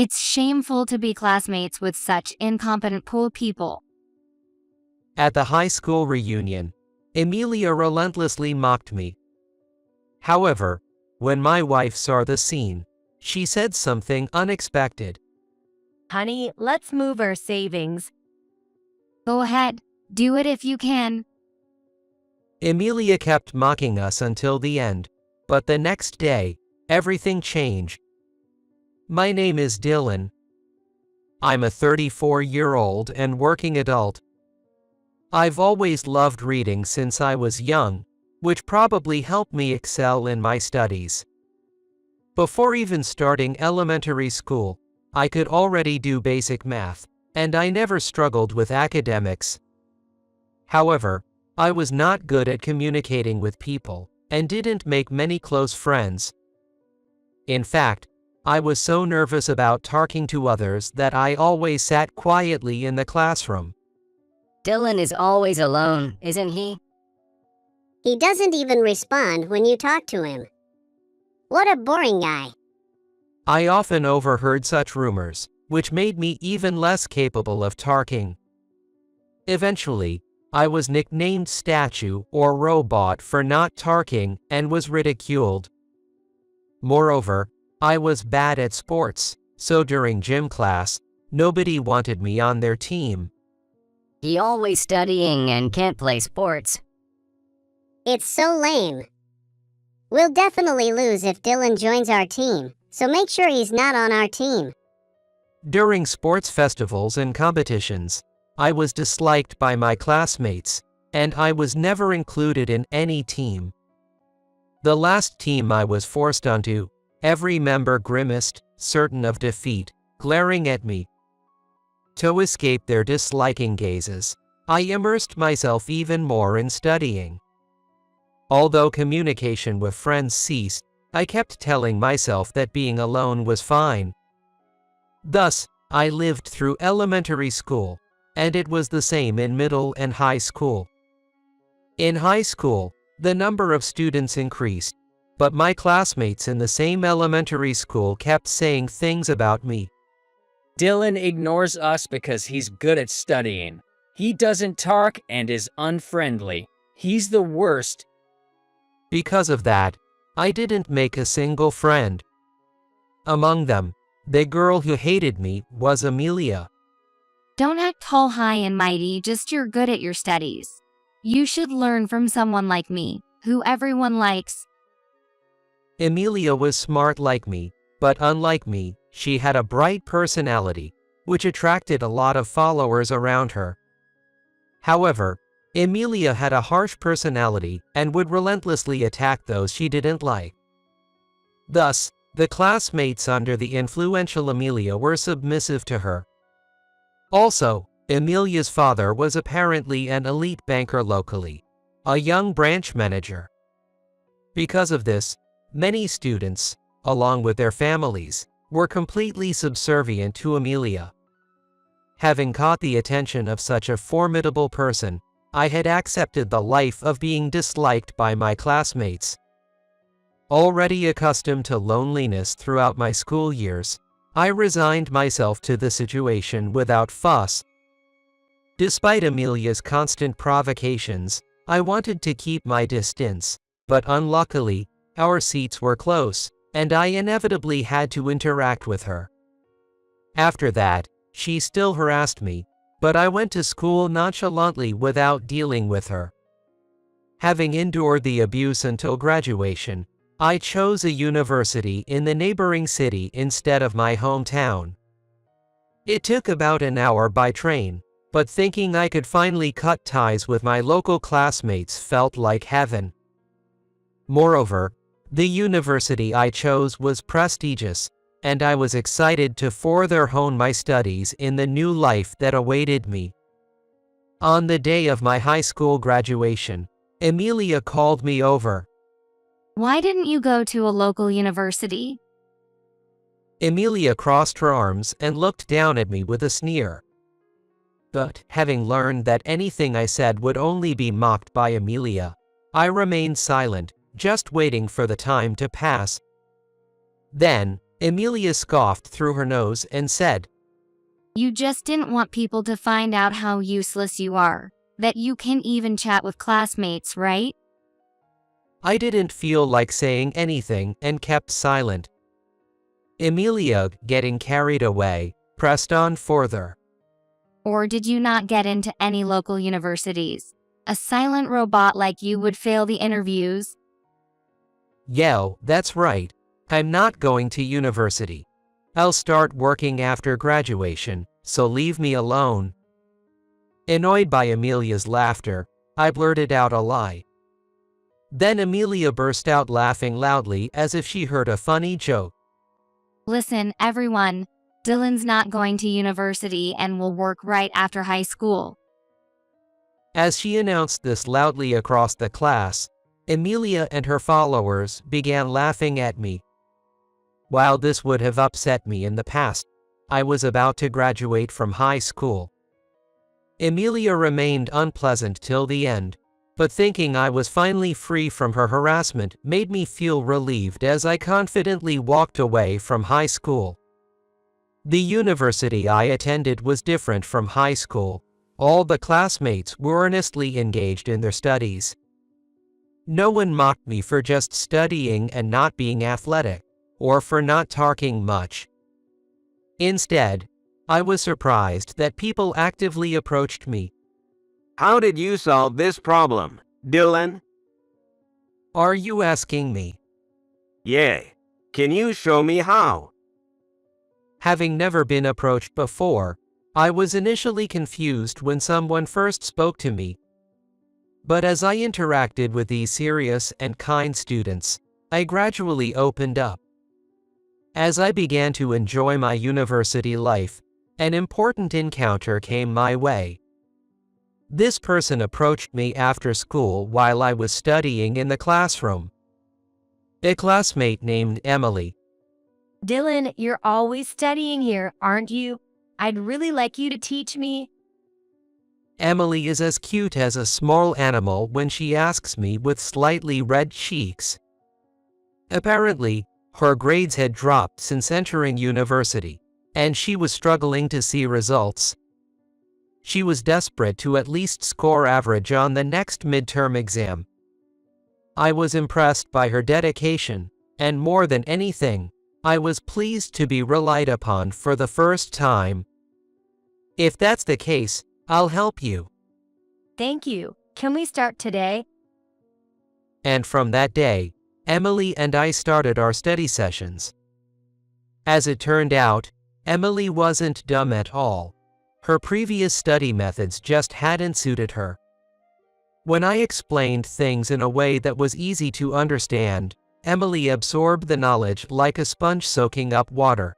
It's shameful to be classmates with such incompetent poor people. At the high school reunion, Emilia relentlessly mocked me. However, when my wife saw the scene, she said something unexpected. Honey, let's move our savings. Go ahead, do it if you can. Emilia kept mocking us until the end, but the next day, everything changed. My name is Dylan. I'm a 34-year-old and working adult. I've always loved reading since I was young, which probably helped me excel in my studies. Before even starting elementary school, I could already do basic math, and I never struggled with academics. However, I was not good at communicating with people, and didn't make many close friends. In fact, I was so nervous about talking to others that I always sat quietly in the classroom. Dylan is always alone, isn't he? He doesn't even respond when you talk to him. What a boring guy. I often overheard such rumors, which made me even less capable of talking. Eventually, I was nicknamed Statue or Robot for not talking and was ridiculed. Moreover, I was bad at sports, so during gym class, nobody wanted me on their team. He always studying and can't play sports. It's so lame. We'll definitely lose if Dylan joins our team, so make sure he's not on our team. During sports festivals and competitions, I was disliked by my classmates, and I was never included in any team. The last team I was forced onto, every member grimaced, certain of defeat, glaring at me. To escape their disliking gazes, I immersed myself even more in studying. Although communication with friends ceased, I kept telling myself that being alone was fine. Thus, I lived through elementary school, and it was the same in middle and high school. In high school, the number of students increased, but my classmates in the same elementary school kept saying things about me. Dylan ignores us because he's good at studying. He doesn't talk and is unfriendly. He's the worst. Because of that, I didn't make a single friend. Among them, the girl who hated me was Emilia. Don't act tall, high, and mighty, just you're good at your studies. You should learn from someone like me, who everyone likes. Emilia was smart like me, but unlike me, she had a bright personality, which attracted a lot of followers around her. However, Emilia had a harsh personality and would relentlessly attack those she didn't like. Thus, the classmates under the influential Emilia were submissive to her. Also, Emilia's father was apparently an elite banker locally, a young branch manager. Because of this, many students, along with their families, were completely subservient to Emilia. Having caught the attention of such a formidable person, I had accepted the life of being disliked by my classmates. Already accustomed to loneliness throughout my school years, I resigned myself to the situation without fuss. Despite Emilia's constant provocations, I wanted to keep my distance, but unluckily, our seats were close, and I inevitably had to interact with her. After that, she still harassed me, but I went to school nonchalantly without dealing with her. Having endured the abuse until graduation, I chose a university in the neighboring city instead of my hometown. It took about an hour by train, but thinking I could finally cut ties with my local classmates felt like heaven. Moreover, the university I chose was prestigious, and I was excited to further hone my studies in the new life that awaited me. On the day of my high school graduation, Emilia called me over. Why didn't you go to a local university? Emilia crossed her arms and looked down at me with a sneer. But, having learned that anything I said would only be mocked by Emilia, I remained silent, just waiting for the time to pass. Then, Emilia scoffed through her nose and said, You just didn't want people to find out how useless you are, that you can't even chat with classmates, right? I didn't feel like saying anything and kept silent. Emilia, getting carried away, pressed on further. Or did you not get into any local universities? A silent robot like you would fail the interviews? Yo, that's right. I'm not going to university. I'll start working after graduation, so leave me alone. Annoyed by Emilia's laughter, I blurted out a lie. Then Emilia burst out laughing loudly as if she heard a funny joke. Listen, everyone, Dylan's not going to university and will work right after high school. As she announced this loudly across the class, Emilia and her followers began laughing at me. While this would have upset me in the past, I was about to graduate from high school. Emilia remained unpleasant till the end, but thinking I was finally free from her harassment made me feel relieved as I confidently walked away from high school. The university I attended was different from high school. All the classmates were earnestly engaged in their studies. No one mocked me for just studying and not being athletic, or for not talking much. Instead, I was surprised that people actively approached me. How did you solve this problem, Dylan? Are you asking me? Yeah. Can you show me how? Having never been approached before, I was initially confused when someone first spoke to me. But as I interacted with these serious and kind students, I gradually opened up. As I began to enjoy my university life, an important encounter came my way. This person approached me after school while I was studying in the classroom. A classmate named Emily. Dylan, you're always studying here, aren't you? I'd really like you to teach me. Emily is as cute as a small animal when she asks me with slightly red cheeks. Apparently, her grades had dropped since entering university, and she was struggling to see results. She was desperate to at least score average on the next midterm exam. I was impressed by her dedication, and more than anything, I was pleased to be relied upon for the first time. If that's the case, I'll help you. Thank you. Can we start today? And from that day, Emily and I started our study sessions. As it turned out, Emily wasn't dumb at all. Her previous study methods just hadn't suited her. When I explained things in a way that was easy to understand, Emily absorbed the knowledge like a sponge soaking up water.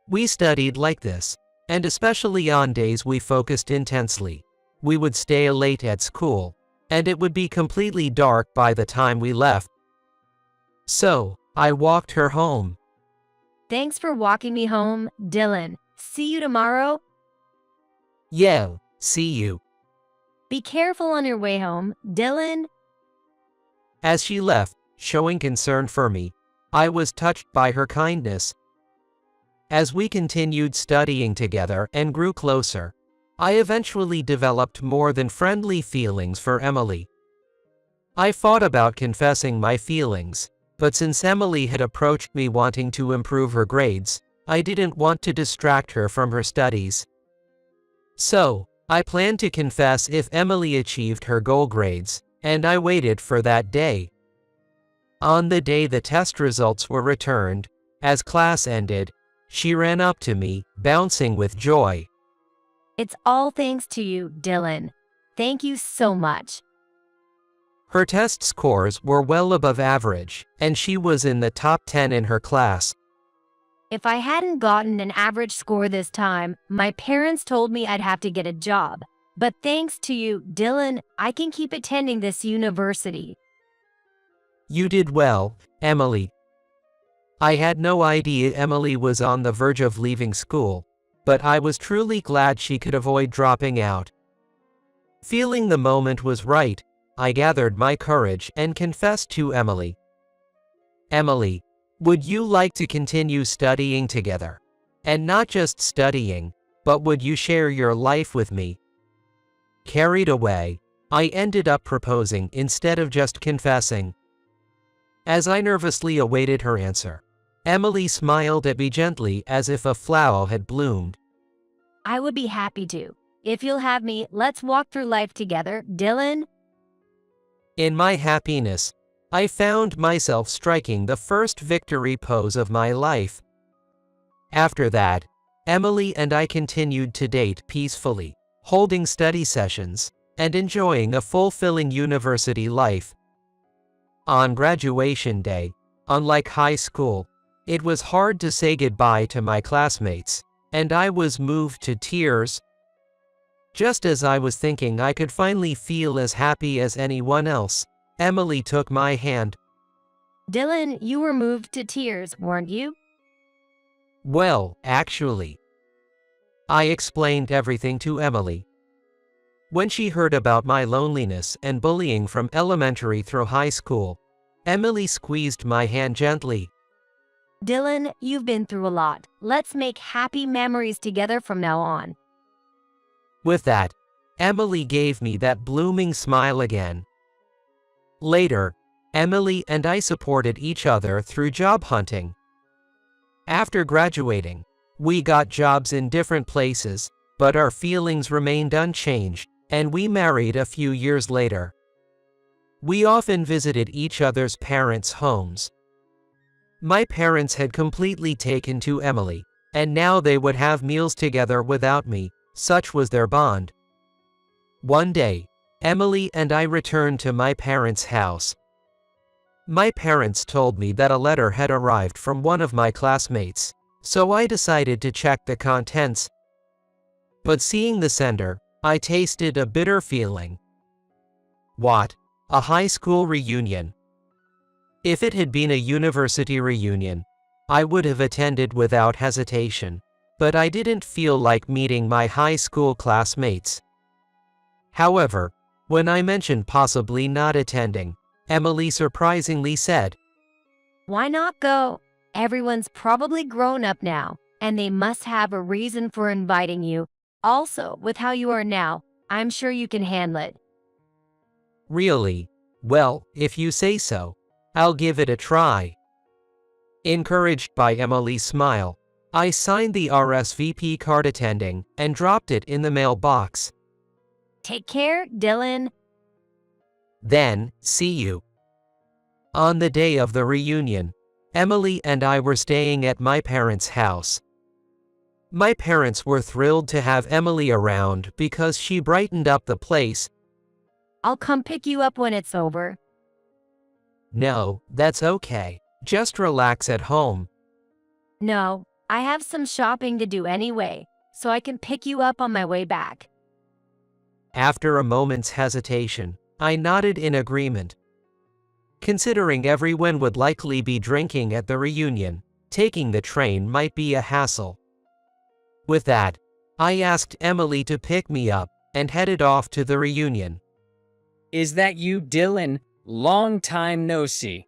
We studied like this, and especially on days we focused intensely. We would stay late at school, and it would be completely dark by the time we left. So, I walked her home. Thanks for walking me home, Dylan. See you tomorrow. Yeah, see you. Be careful on your way home, Dylan. As she left, showing concern for me, I was touched by her kindness. As we continued studying together and grew closer, I eventually developed more than friendly feelings for Emily. I thought about confessing my feelings, but since Emily had approached me wanting to improve her grades, I didn't want to distract her from her studies. So, I planned to confess if Emily achieved her goal grades, and I waited for that day. On the day the test results were returned, as class ended, she ran up to me, bouncing with joy. It's all thanks to you, Dylan. Thank you so much. Her test scores were well above average, and she was in the top 10 in her class. If I hadn't gotten an average score this time, my parents told me I'd have to get a job. But thanks to you, Dylan, I can keep attending this university. You did well, Emily. I had no idea Emily was on the verge of leaving school, but I was truly glad she could avoid dropping out. Feeling the moment was right, I gathered my courage and confessed to Emily. Emily, Would you like to continue studying together? And not just studying, but would you share your life with me? Carried away, I ended up proposing instead of just confessing. As I nervously awaited her answer, Emily smiled at me gently as if a flower had bloomed. I would be happy to. If you'll have me, let's walk through life together, Dylan. In my happiness, I found myself striking the first victory pose of my life. After that, Emily and I continued to date peacefully, holding study sessions, and enjoying a fulfilling university life. On graduation day, unlike high school, it was hard to say goodbye to my classmates, and I was moved to tears. Just as I was thinking I could finally feel as happy as anyone else, Emily took my hand. Dylan, you were moved to tears, weren't you? Well, actually, I explained everything to Emily. When she heard about my loneliness and bullying from elementary through high school, Emily squeezed my hand gently. Dylan, you've been through a lot. Let's make happy memories together from now on. With that, Emily gave me that blooming smile again. Later, Emily and I supported each other through job hunting. After graduating, we got jobs in different places, but our feelings remained unchanged, and we married a few years later. We often visited each other's parents' homes. My parents had completely taken to Emily, and now they would have meals together without me, such was their bond. One day, Emily and I returned to my parents' house. My parents told me that a letter had arrived from one of my classmates, so I decided to check the contents. But seeing the sender, I tasted a bitter feeling. What? A high school reunion? If it had been a university reunion, I would have attended without hesitation, but I didn't feel like meeting my high school classmates. However, when I mentioned possibly not attending, Emily surprisingly said, Why not go? Everyone's probably grown up now, and they must have a reason for inviting you. Also, with how you are now, I'm sure you can handle it. Really? Well, if you say so, I'll give it a try. Encouraged by Emily's smile, I signed the RSVP card attending and dropped it in the mailbox. Take care, Dylan. Then, see you. On the day of the reunion, Emily and I were staying at my parents' house. My parents were thrilled to have Emily around because she brightened up the place. I'll come pick you up when it's over. No, that's okay. Just relax at home. No, I have some shopping to do anyway, so I can pick you up on my way back. After a moment's hesitation, I nodded in agreement. Considering everyone would likely be drinking at the reunion, taking the train might be a hassle. With that, I asked Emily to pick me up and headed off to the reunion. Is that you, Dylan? Long time no see.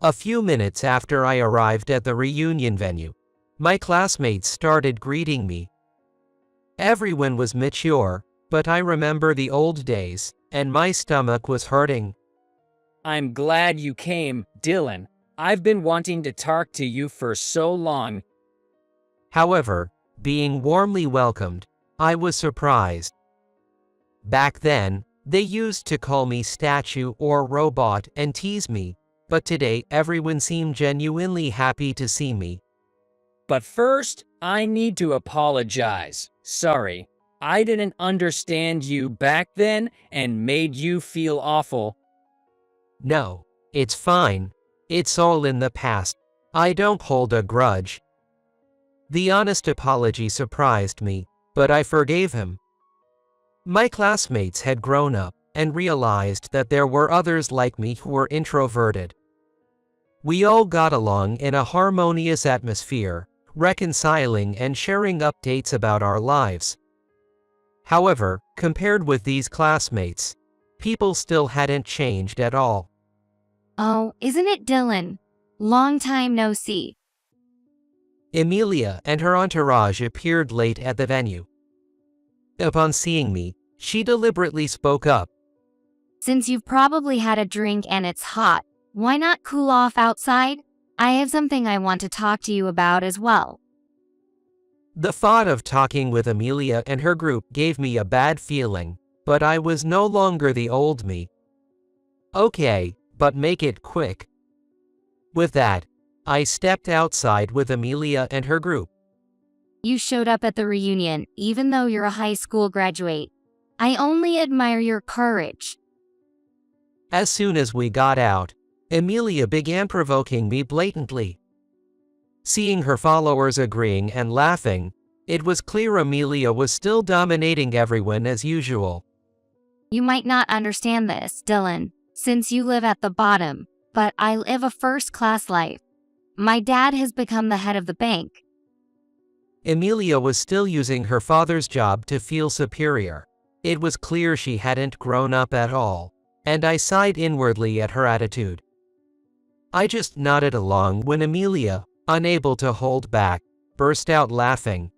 A few minutes after I arrived at the reunion venue, my classmates started greeting me. Everyone was mature, but I remember the old days, and my stomach was hurting. I'm glad you came, Dylan. I've been wanting to talk to you for so long. However, being warmly welcomed, I was surprised. Back then, they used to call me statue or robot and tease me, but today everyone seemed genuinely happy to see me. But first, I need to apologize. Sorry, I didn't understand you back then and made you feel awful. No, it's fine. It's all in the past. I don't hold a grudge. The honest apology surprised me, but I forgave him. My classmates had grown up and realized that there were others like me who were introverted. We all got along in a harmonious atmosphere, reconciling and sharing updates about our lives. However, compared with these classmates, people still hadn't changed at all. Oh, isn't it Dylan? Long time no see. Emilia and her entourage appeared late at the venue. Upon seeing me, she deliberately spoke up. Since you've probably had a drink and it's hot, why not cool off outside? I have something I want to talk to you about as well. The thought of talking with Emilia and her group gave me a bad feeling, but I was no longer the old me. Okay, but make it quick. With that, I stepped outside with Emilia and her group. You showed up at the reunion, even though you're a high school graduate. I only admire your courage. As soon as we got out, Emilia began provoking me blatantly. Seeing her followers agreeing and laughing, it was clear Emilia was still dominating everyone as usual. You might not understand this, Dylan, since you live at the bottom, but I live a first-class life. My dad has become the head of the bank. Emilia was still using her father's job to feel superior. It was clear she hadn't grown up at all, and I sighed inwardly at her attitude. I just nodded along when Emilia, unable to hold back, burst out laughing.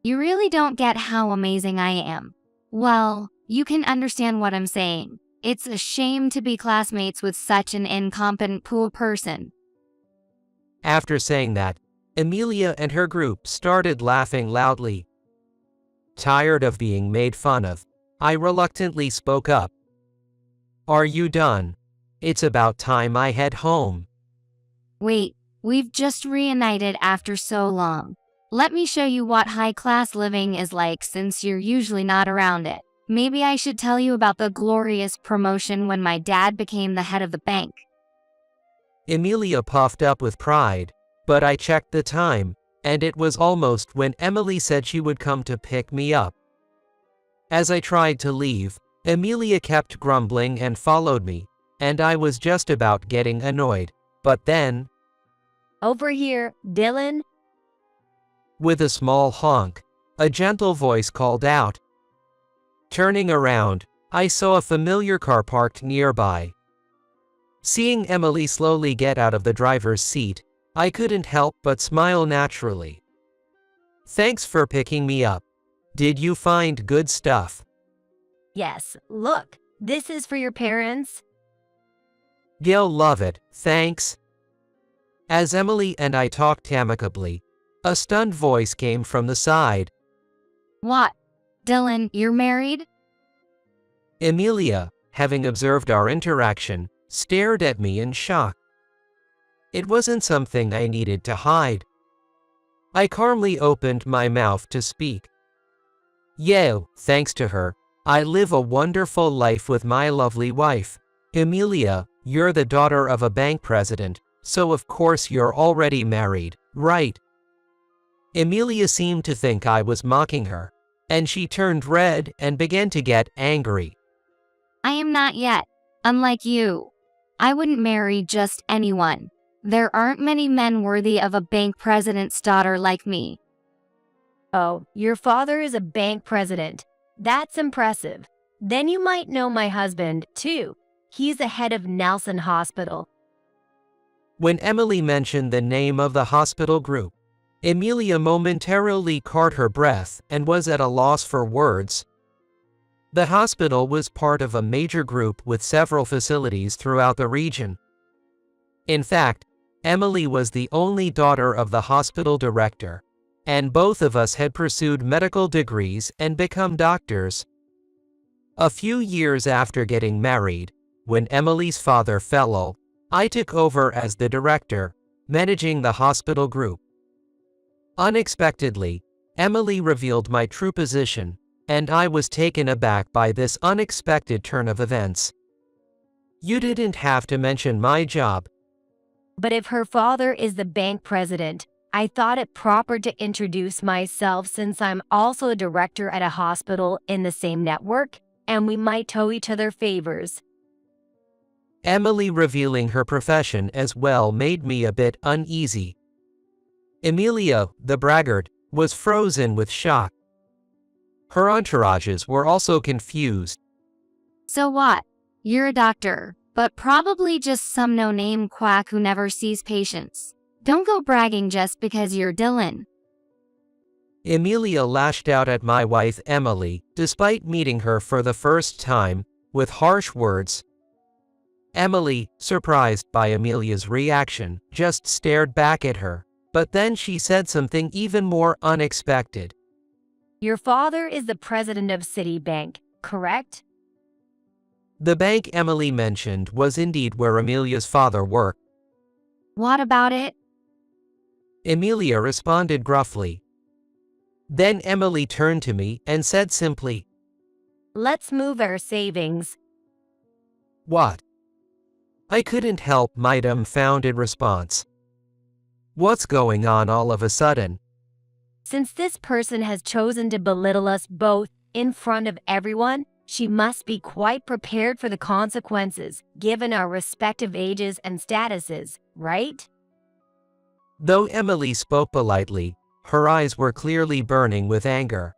You really don't get how amazing I am. Well, you can understand what I'm saying. It's a shame to be classmates with such an incompetent poor person. After saying that, Emilia and her group started laughing loudly. Tired of being made fun of, I reluctantly spoke up. Are you done? It's about time I head home. Wait, we've just reunited after so long. Let me show you what high-class living is like since you're usually not around it. Maybe I should tell you about the glorious promotion when my dad became the head of the bank. Emilia puffed up with pride, but I checked the time, and it was almost when Emily said she would come to pick me up. As I tried to leave, Emilia kept grumbling and followed me, and I was just about getting annoyed, but then, Over here, Dylan. with a small honk, a gentle voice called out. Turning around, I saw a familiar car parked nearby. Seeing Emily slowly get out of the driver's seat, I couldn't help but smile naturally. Thanks for picking me up. Did you find good stuff? Yes, look, this is for your parents. You'll love it, thanks. As Emily and I talked amicably, a stunned voice came from the side. What? Dylan, you're married? Emilia, having observed our interaction, stared at me in shock. It wasn't something I needed to hide. I calmly opened my mouth to speak. Yeah, thanks to her, I live a wonderful life with my lovely wife. Emilia, you're the daughter of a bank president, so of course you're already married, right? Emilia seemed to think I was mocking her, and she turned red and began to get angry. I am not yet. Unlike you. I wouldn't marry just anyone. There aren't many men worthy of a bank president's daughter like me. Oh, your father is a bank president. That's impressive. Then you might know my husband, too. He's the head of Nelson Hospital. When Emily mentioned the name of the hospital group, Emilia momentarily caught her breath and was at a loss for words. The hospital was part of a major group with several facilities throughout the region. In fact, Emily was the only daughter of the hospital director, and both of us had pursued medical degrees and become doctors. A few years after getting married, when Emily's father fell ill, I took over as the director, managing the hospital group. Unexpectedly, Emily revealed my true position, and I was taken aback by this unexpected turn of events. You didn't have to mention my job. But if her father is the bank president, I thought it proper to introduce myself since I'm also a director at a hospital in the same network, and we might owe each other favors. Emily revealing her profession as well made me a bit uneasy. Emilia, the braggart, was frozen with shock. Her entourages were also confused. So what? You're a doctor, but probably just some no-name quack who never sees patients. Don't go bragging just because you're Dylan. Amelia lashed out at my wife Emily, despite meeting her for the first time, with harsh words. Emily, surprised by Amelia's reaction, just stared back at her. But then she said something even more unexpected. Your father is the president of Citibank, correct? The bank Emily mentioned was indeed where Amelia's father worked. What about it? Amelia responded gruffly. Then Emily turned to me and said simply, Let's move our savings. What? I couldn't help my dumbfounded response. What's going on all of a sudden? Since this person has chosen to belittle us both in front of everyone, she must be quite prepared for the consequences, given our respective ages and statuses, right? Though Emily spoke politely, her eyes were clearly burning with anger.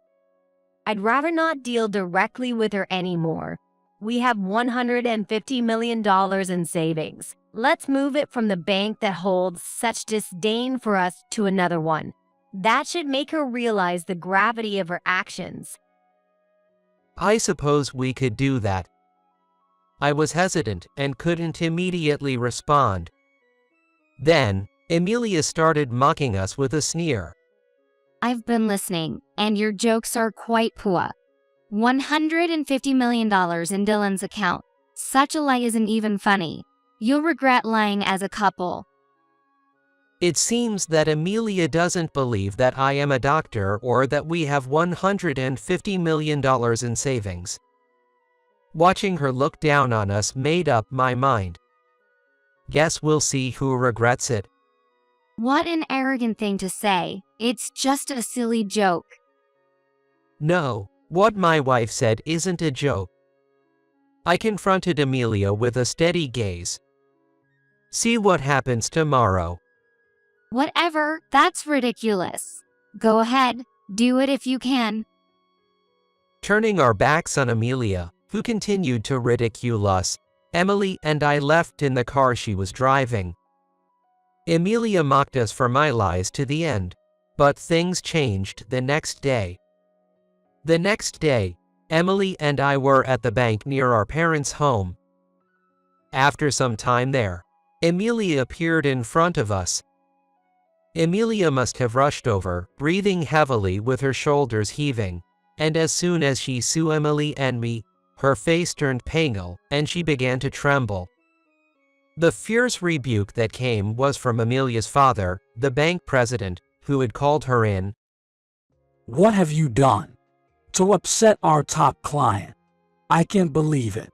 I'd rather not deal directly with her anymore. We have $150 million in savings. Let's move it from the bank that holds such disdain for us to another one. That should make her realize the gravity of her actions. I suppose we could do that. I was hesitant and couldn't immediately respond. Then, Amelia started mocking us with a sneer. I've been listening, and your jokes are quite poor. $150 million in Dylan's account. Such a lie isn't even funny. You'll regret lying as a couple. It seems that Amelia doesn't believe that I am a doctor or that we have $150 million in savings. Watching her look down on us made up my mind. Guess we'll see who regrets it. What an arrogant thing to say. It's just a silly joke. No, what my wife said isn't a joke. I confronted Amelia with a steady gaze. See what happens tomorrow. Whatever, that's ridiculous. Go ahead, do it if you can. Turning our backs on Amelia, who continued to ridicule us, Emily and I left in the car she was driving. Amelia mocked us for my lies to the end, but things changed the next day. The next day, Emily and I were at the bank near our parents' home. After some time there, Amelia appeared in front of us. Amelia must have rushed over, breathing heavily with her shoulders heaving, and as soon as she saw Emily and me, her face turned pale and she began to tremble. The fierce rebuke that came was from Amelia's father, the bank president, who had called her in. What have you done to upset our top client? I can't believe it.